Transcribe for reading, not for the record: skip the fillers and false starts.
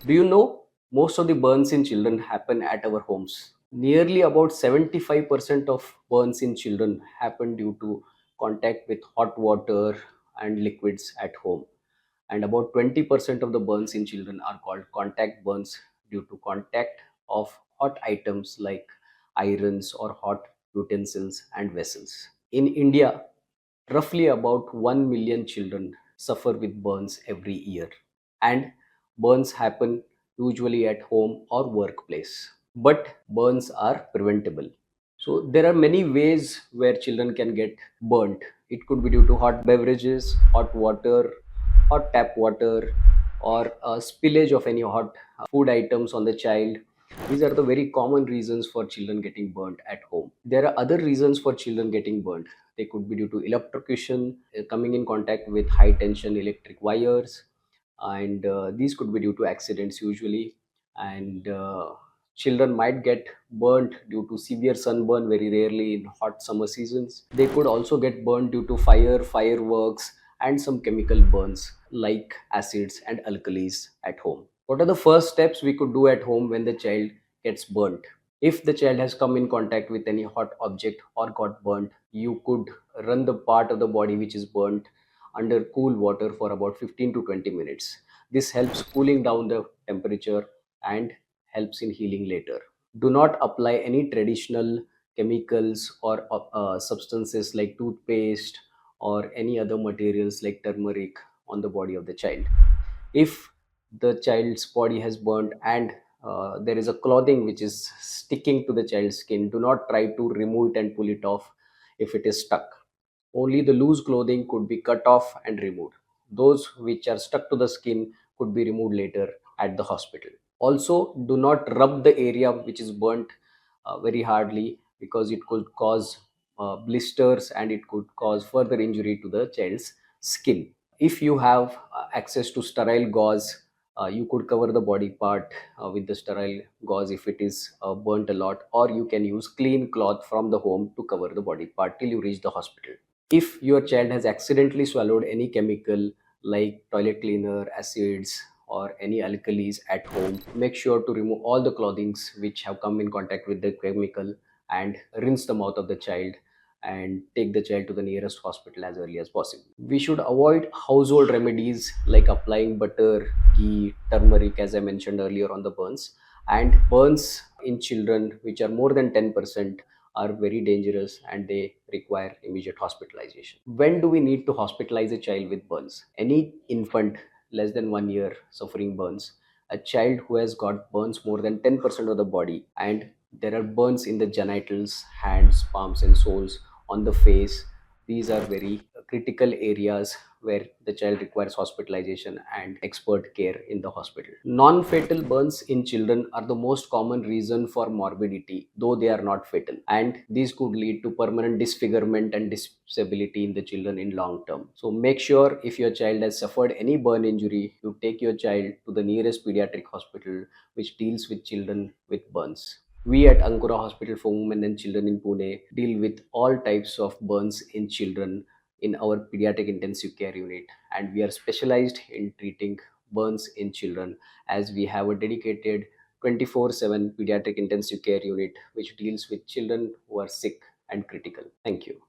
Do you know most of the burns in children happen at our homes? Nearly about 75% of burns in children happen due to contact with hot water and liquids at home. And about 20% of the burns in children are called contact burns due to contact of hot items like irons or hot utensils and vessels. In India, roughly about 1 million children suffer with burns every year, and burns happen usually at home or workplace. But burns are preventable. So there are many ways where children can get burnt. It could be due to hot beverages, hot water, hot tap water, or a spillage of any hot food items on the child. These are the very common reasons for children getting burnt at home. There are other reasons for children getting burnt. They could be due to electrocution, coming in contact with high tension electric wires, and these could be due to accidents usually. And children might get burnt due to severe sunburn, very rarely in hot summer seasons. They could also get burnt due to fire, fireworks, and some chemical burns like acids and alkalis at home. What are the first steps we could do at home when the child gets burnt? If the child has come in contact with any hot object or got burnt, you could run the part of the body which is burnt under cool water for about 15 to 20 minutes. This helps cooling down the temperature and helps in healing later. Do not apply any traditional chemicals or substances like toothpaste or any other materials like turmeric on the body of the child. If the child's body has burnt and there is a clothing which is sticking to the child's skin, do not try to remove it and pull it off if it is stuck. Only the loose clothing could be cut off and removed. Those which are stuck to the skin could be removed later at the hospital. Also, do not rub the area which is burnt very hardly, because it could cause blisters and it could cause further injury to the child's skin. If you have access to sterile gauze, you could cover the body part with the sterile gauze if it is burnt a lot, or you can use clean cloth from the home to cover the body part till you reach the hospital. If your child has accidentally swallowed any chemical like toilet cleaner, acids, or any alkalis at home, make sure to remove all the clothings which have come in contact with the chemical and rinse the mouth of the child and take the child to the nearest hospital as early as possible. We should avoid household remedies like applying butter, ghee, turmeric, as I mentioned earlier on the burns. And burns in children which are more than 10% are very dangerous and they require immediate hospitalization. When do we need to hospitalize a child with burns? Any infant less than 1 year suffering burns, a child who has got burns more than 10% of the body, and there are burns in the genitals, hands, palms, and soles, on the face. These are very critical areas where the child requires hospitalization and expert care in the hospital. Non-fatal burns in children are the most common reason for morbidity, though they are not fatal. And these could lead to permanent disfigurement and disability in the children in long term. So make sure if your child has suffered any burn injury, you take your child to the nearest pediatric hospital which deals with children with burns. We at Ankura Hospital for Women and Children in Pune deal with all types of burns in children in our pediatric intensive care unit, and we are specialized in treating burns in children, as we have a dedicated 24/7 pediatric intensive care unit which deals with children who are sick and critical. Thank you.